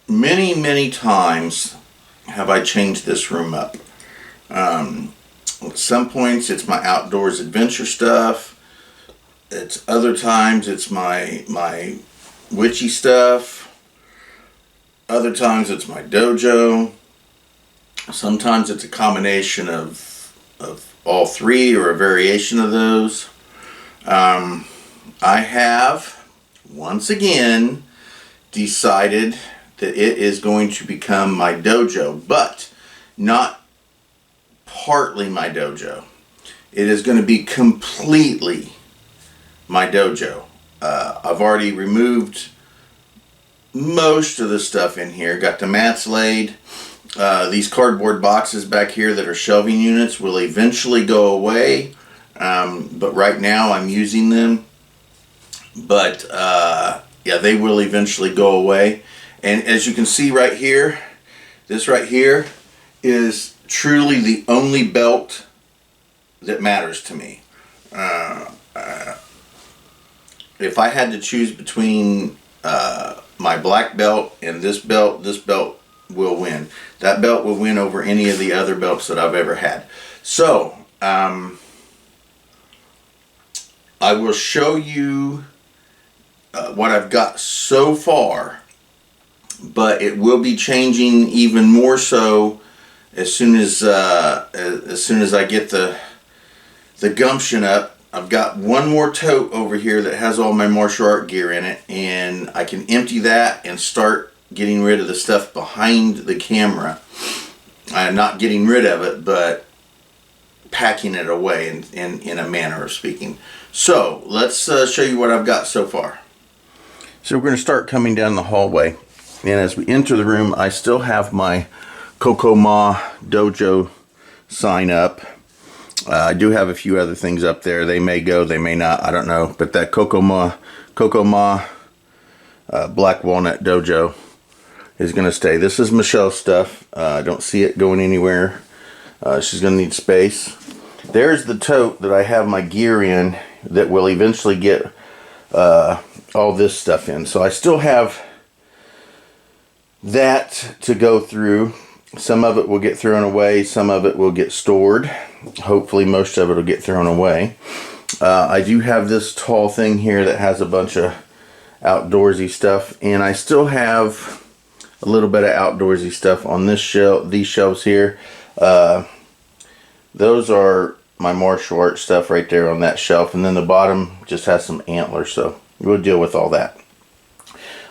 many times have I changed this room up. At some points it's my outdoors adventure stuff. It's other times it's my witchy stuff. Other times it's my dojo. Sometimes it's a combination of all three or a variation of those. I have once again decided that it is going to become my dojo, but not partly my dojo. It is going to be completely my dojo. I've already removed most of the stuff in here. Got the mats laid. These cardboard boxes back here that are shelving units will eventually go away, but right now I'm using them. But yeah, they will eventually go away. And as you can see right here, this right here is truly the only belt that matters to me. If I had to choose between my black belt and this belt will win. That belt will win over any of the other belts that I've ever had. So, I will show you what I've got so far, but it will be changing even more so as soon as I get the gumption up. I've got one more tote over here that has all my martial art gear in it, and I can empty that and start getting rid of the stuff behind the camera. I'm not getting rid of it, but packing it away in a manner of speaking. So let's show you what I've got so far. So we're going to start coming down the hallway, and as we enter the room, I still have my Kokoma Dojo sign up. I do have a few other things up there. They may go, they may not, I don't know. But that Kokoma Black Walnut Dojo is going to stay. This is Michelle's stuff. I don't see it going anywhere. She's going to need space. There's the tote that I have my gear in that will eventually get all this stuff in. So I still have that to go through. Some of it will get thrown away. Some of it will get stored. Hopefully most of it will get thrown away. I do have this tall thing here that has a bunch of outdoorsy stuff. And I still have a little bit of outdoorsy stuff on this shelf, these shelves here. Those are my martial arts stuff right there on that shelf. And then the bottom just has some antlers. So we'll deal with all that.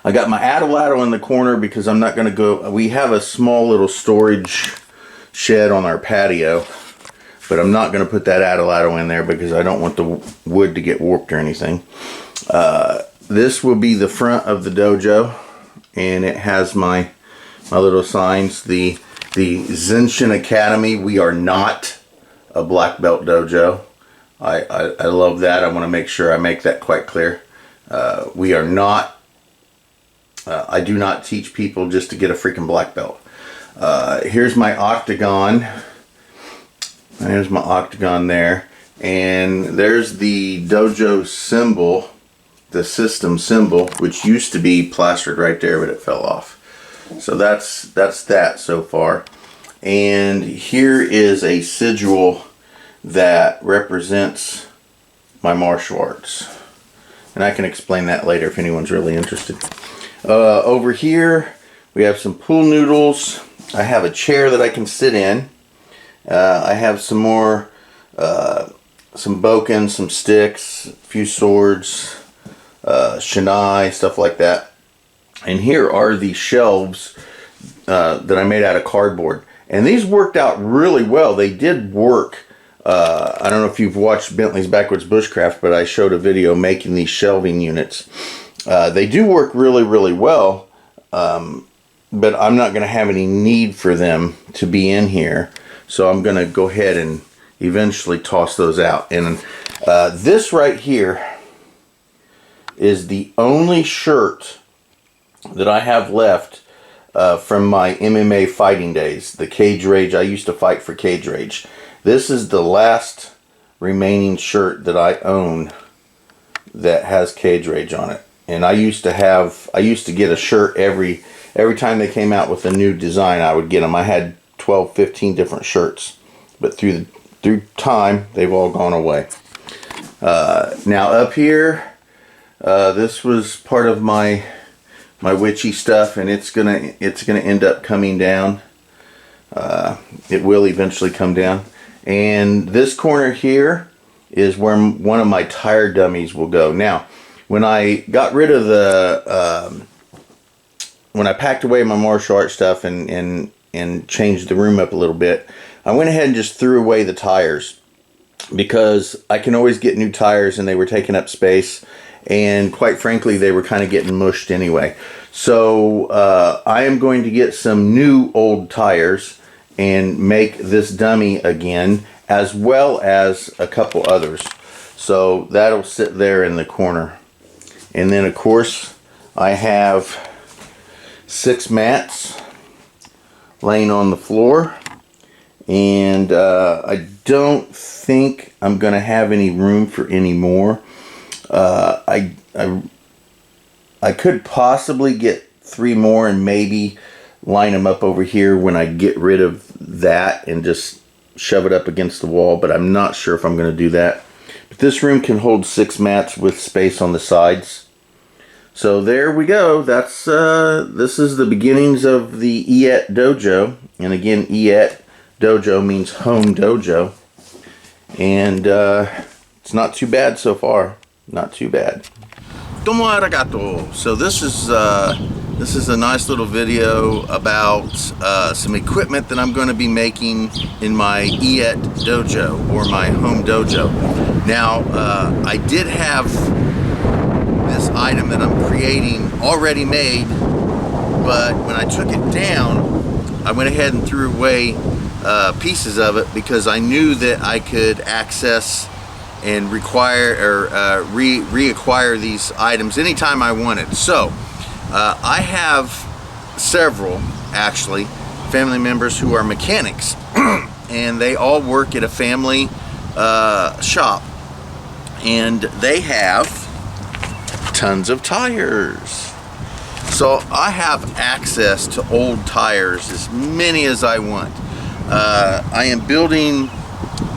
I got my atlatl in the corner because I'm not going to go. We have a small little storage shed on our patio, but I'm not going to put that atlatl in there because I don't want the wood to get warped or anything. This will be the front of the dojo, and it has my little signs. The Zenshin Academy. We are not a black belt dojo. I love that. I want to make sure I make that quite clear. We are not. I do not teach people just to get a freaking black belt. Here's my octagon. There's my octagon there. And there's the dojo symbol, the system symbol, which used to be plastered right there, but it fell off. So that's that so far. And here is a sigil that represents my martial arts. And I can explain that later if anyone's really interested. Over here we have some pool noodles. I have a chair that I can sit in. I have some more, some boken, some sticks, a few swords, shinai, stuff like that. And here are the shelves that I made out of cardboard. And these worked out really well. They did work. I don't know if you've watched Bentley's Backwards Bushcraft, but I showed a video making these shelving units. They do work really, really well, but I'm not going to have any need for them to be in here. So I'm going to go ahead and eventually toss those out. And this right here is the only shirt that I have left from my MMA fighting days. The Cage Rage. I used to fight for Cage Rage. This is the last remaining shirt that I own that has Cage Rage on it. And I used to get a shirt every every time they came out with a new design, I would get them. I had 12, 15 different shirts, but through time, they've all gone away. Now up here, this was part of my witchy stuff, and it's gonna end up coming down. It will eventually come down. And this corner here is where one of my tire dummies will go. Now, when I got rid of the, when I packed away my martial arts stuff and changed the room up a little bit, I went ahead and just threw away the tires, because I can always get new tires and they were taking up space, and quite frankly they were kind of getting mushed anyway. So I am going to get some new old tires and make this dummy again, as well as a couple others. So that'll sit there in the corner. And then of course I have 6 mats laying on the floor, and I don't think I'm gonna have any room for any more. I could possibly get 3 more and maybe line them up over here when I get rid of that and just shove it up against the wall, but I'm not sure if I'm going to do that. But this room can hold 6 mats with space on the sides. So there we go. That's this is the beginnings of the Iet Dojo. And again, Iet Dojo means home dojo. And it's not too bad so far. Not too bad. Domo arigato. So this is a nice little video about some equipment that I'm going to be making in my Iet Dojo, or my home dojo. Now, I did have this item that I'm creating already made, but when I took it down, I went ahead and threw away pieces of it, because I knew that I could access and require or reacquire these items anytime I wanted. So I have several, actually, family members who are mechanics, and they all work at a family shop, and they have tons of tires. So I have access to old tires, as many as I want. I am building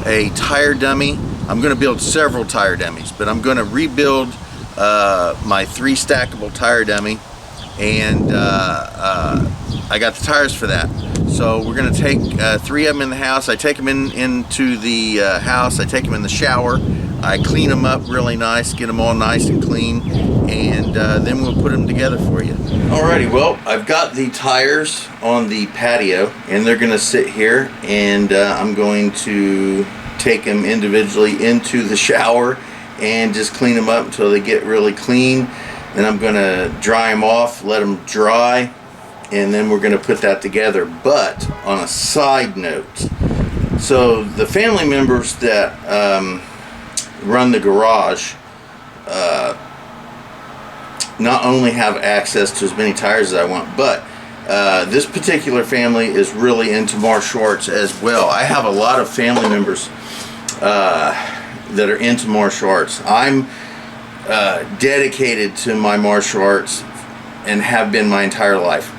a tire dummy. I'm going to build several tire dummies, but I'm going to rebuild my 3 stackable tire dummy, and I got the tires for that. So we're going to take 3 of them in the house. I take them into the house. I take them in the shower. I clean them up really nice, get them all nice and clean, and then we'll put them together for you. Alrighty, well, I've got the tires on the patio, and they're going to sit here, and I'm going to take them individually into the shower and just clean them up until they get really clean. Then I'm going to dry them off, let them dry, and then we're going to put that together. But on a side note, so the family members that run the garage not only have access to as many tires as I want, but this particular family is really into martial arts as well. I have a lot of family members that are into martial arts. I'm dedicated to my martial arts and have been my entire life.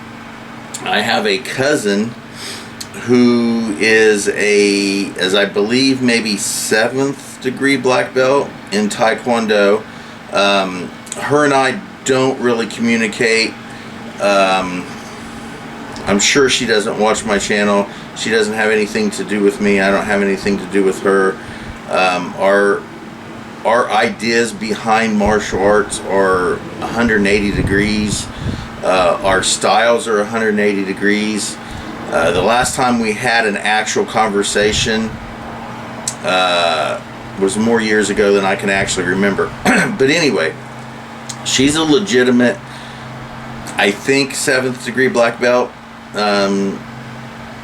I have a cousin who is as I believe, maybe 7th degree black belt in Taekwondo. Her and I don't really communicate. I'm sure she doesn't watch my channel. She doesn't have anything to do with me. I don't have anything to do with her. Our ideas behind martial arts are 180 degrees. Our styles are 180 degrees. The last time we had an actual conversation was more years ago than I can actually remember. But anyway, she's a legitimate, I think, 7th degree black belt.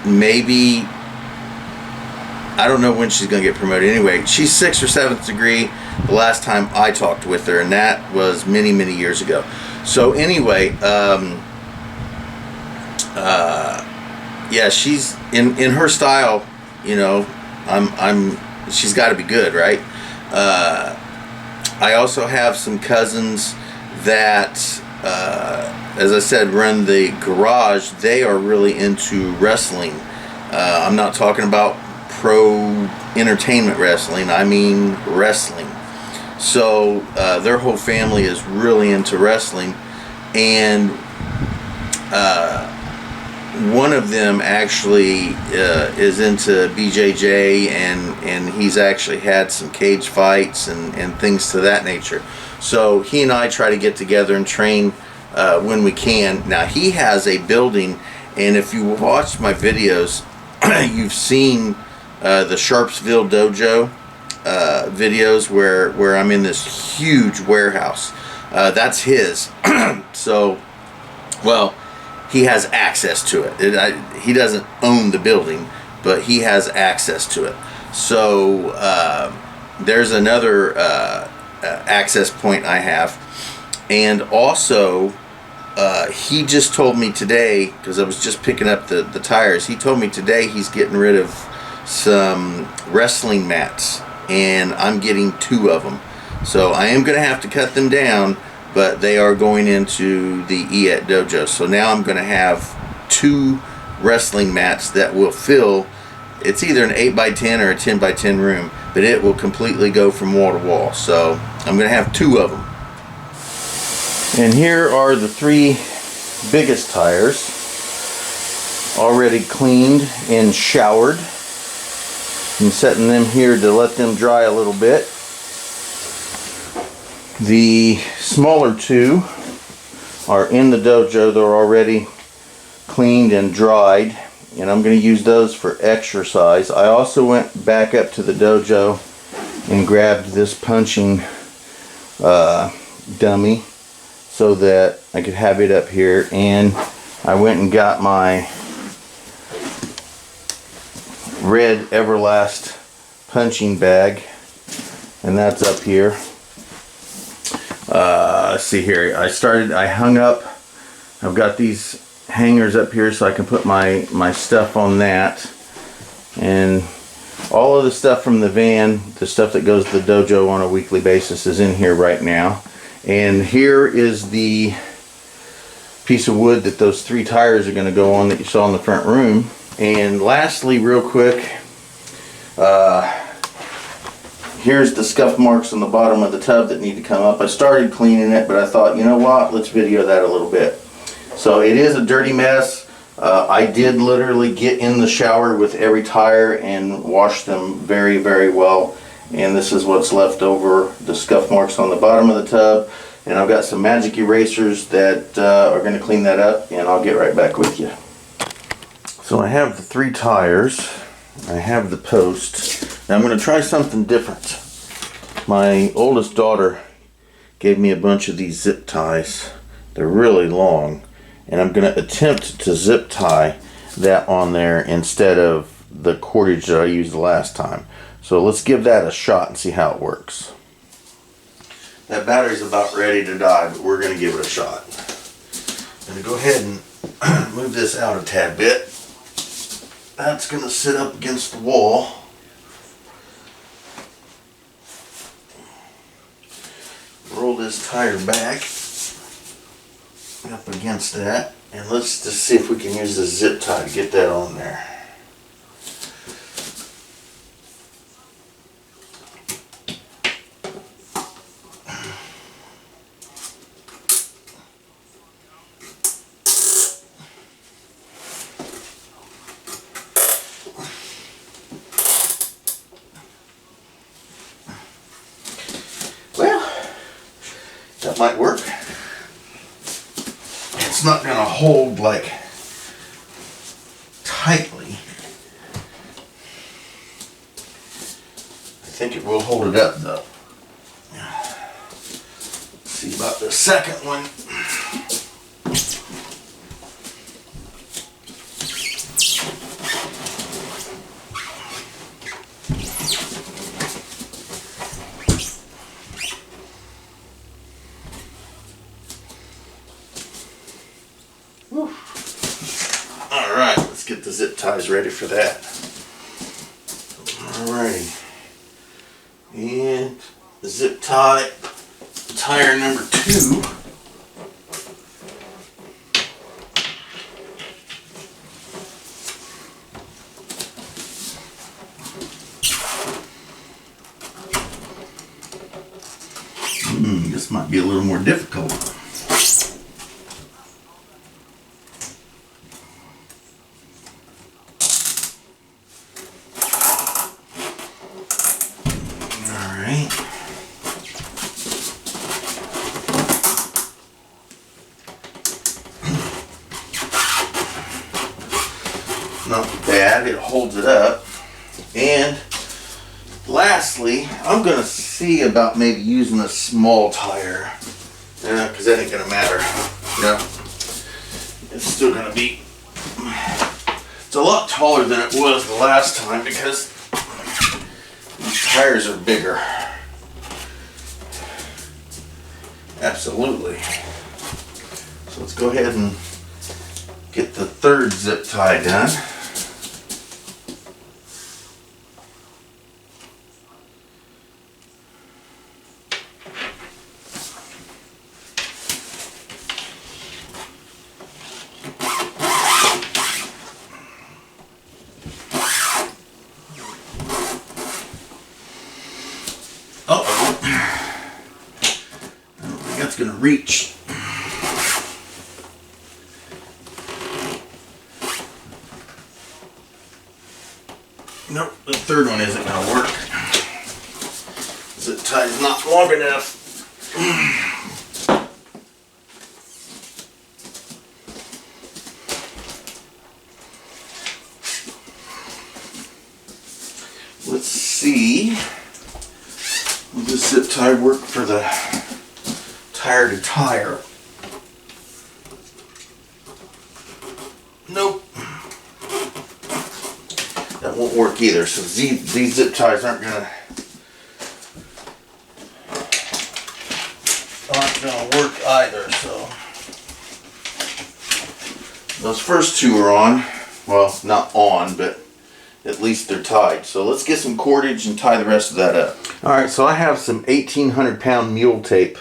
Maybe, I don't know when she's going to get promoted. Anyway, she's 6th or 7th degree the last time I talked with her, and that was many, many years ago. So anyway, yeah, she's in her style, you know, she's got to be good, right? I also have some cousins that as I said, run the garage, they are really into wrestling. I'm not talking about pro entertainment wrestling, I mean wrestling. So their whole family is really into wrestling, and one of them actually is into BJJ, and he's actually had some cage fights and things to that nature. So he and I try to get together and train when we can. Now he has a building, and if you watch my videos, you've seen the Sharpsville Dojo videos where I'm in this huge warehouse. That's his. So, well, he has access to it. He doesn't own the building, but he has access to it. So there's another access point I have. And also, he just told me today, because I was just picking up the tires, he told me today he's getting rid of some wrestling mats, and I'm getting 2 of them. So I am going to have to cut them down, but they are going into the Iet Dojo. So now I'm going to have 2 wrestling mats that will fill, it's either an 8x10 or a 10x10 room, but it will completely go from wall to wall. So I'm going to have 2 of them. And here are the 3 biggest tires, already cleaned and showered. I'm setting them here to let them dry a little bit. The smaller 2 are in the dojo. They're already cleaned and dried, and I'm going to use those for exercise. I also went back up to the dojo and grabbed this punching dummy so that I could have it up here, and I went and got my red Everlast punching bag, and that's up here. Let's see here. I hung up. I've got these hangers up here so I can put my stuff on that, and all of the stuff from the van, the stuff that goes to the dojo on a weekly basis, is in here right now. And here is the piece of wood that those 3 tires are going to go on that you saw in the front room. And lastly, real quick, here's the scuff marks on the bottom of the tub that need to come up. I started cleaning it, but I thought, you know what, let's video that a little bit. So it is a dirty mess. I did literally get in the shower with every tire and wash them very, very well. And this is what's left over, the scuff marks on the bottom of the tub. And I've got some magic erasers that are going to clean that up, and I'll get right back with you. So I have the 3 tires. I have the post. Now I'm going to try something different. My oldest daughter gave me a bunch of these zip ties. They're really long, and I'm going to attempt to zip tie that on there instead of the cordage that I used the last time. So let's give that a shot and see how it works. That battery's about ready to die, but we're going to give it a shot. I'm going to go ahead and move this out a tad bit. That's going to sit up against the wall. Roll this tire back up against that, and let's just see if we can use the zip tie to get that on there. That might work. It's not going to hold like tightly. I think it will hold it up though. Let's see about the second one. Alright, let's get the zip ties ready for that. Alrighty. And the zip tie, tire number 2. This might be a little more difficult. Alright. Not bad, it holds it up. And lastly, I'm going to see about maybe using a small tire. Because that ain't going to matter. It's still going to be... It's a lot taller than it was the last time because these tires are bigger. Absolutely. So let's go ahead and get the third zip tie done. Uh-oh. I don't think that's going to reach. Nope, the third one isn't going to work. Zip tie's not long enough. Let's see. Will this zip tie work for the tire to tire? Nope. That won't work either. So these zip ties aren't gonna work either. So those first two are on. Well, not on, but at least they're tied. So let's get some cordage and tie the rest of that up. Alright, so I have some 1,800 pound mule tape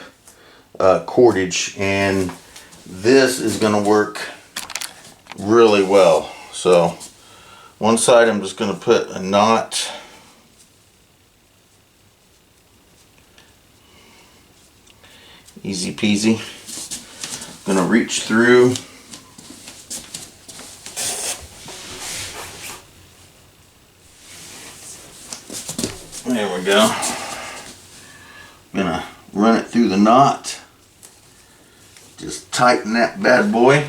cordage, and this is going to work really well. So one side I'm just going to put a knot. Easy peasy. Going to reach through. There we go. I'm gonna run it through the knot. Just tighten that bad boy.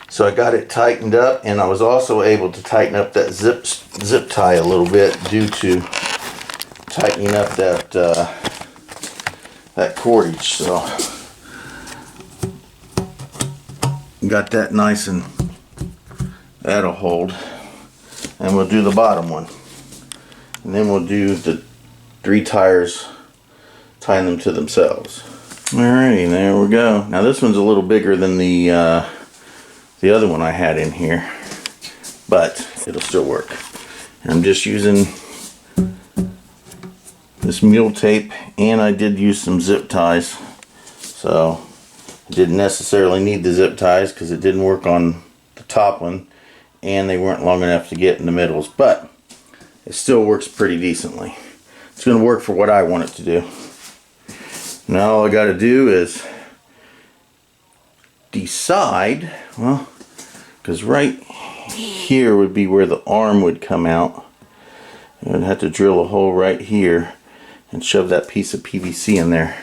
So I got it tightened up, and I was also able to tighten up that zip tie a little bit due to tightening up that cordage. So got that nice, and that'll hold. And we'll do the bottom one, and then we'll do the 3 tires, tying them to themselves. Alrighty, there we go. Now this one's a little bigger than the other one I had in here, but it'll still work. And I'm just using this mule tape, and I did use some zip ties. So I didn't necessarily need the zip ties because it didn't work on the top one, and they weren't long enough to get in the middles, but it still works pretty decently. It's going to work for what I want it to do. Now all I got to do is decide, well, because right here would be where the arm would come out. I would have to drill a hole right here and shove that piece of PVC in there.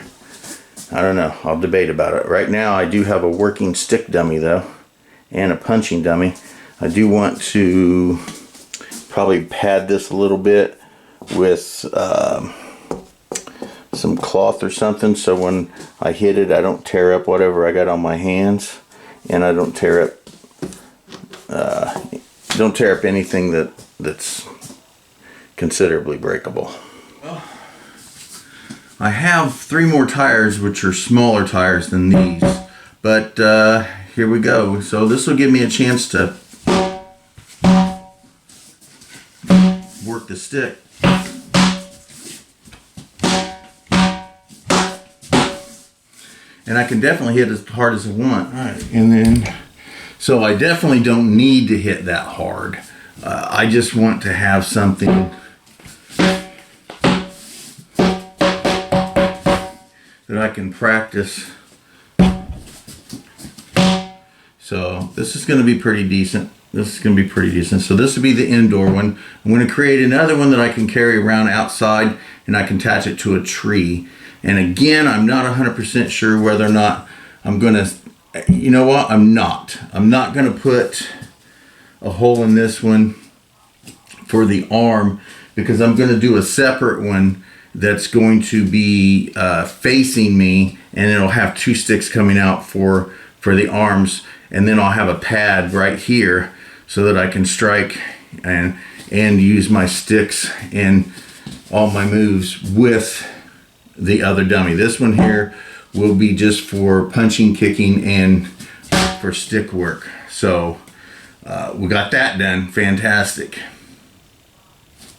I don't know, I'll debate about it. Right now I do have a working stick dummy though, and a punching dummy. I do want to probably pad this a little bit with some cloth or something, so when I hit it I don't tear up whatever I got on my hands, and I don't tear up anything that's considerably breakable. Well, I have 3 more tires which are smaller tires than these, but here we go. So this will give me a chance to work the stick. and I can definitely hit as hard as I want. All right, and then, so I definitely don't need to hit that hard. I just want to have something that I can practice. So this is going to be pretty decent. This is going to be pretty decent. So this will be the indoor one. I'm going to create another one that I can carry around outside, and I can attach it to a tree. And again, I'm not 100% sure whether or not I'm going to, you know what? I'm not going to put a hole in this one for the arm, because I'm going to do a separate one that's going to be facing me, and it'll have 2 sticks coming out for the arms, and then I'll have a pad right here so that I can strike and use my sticks and all my moves with the other dummy. This one here will be just for punching, kicking, and for stick work. So we got that done. Fantastic.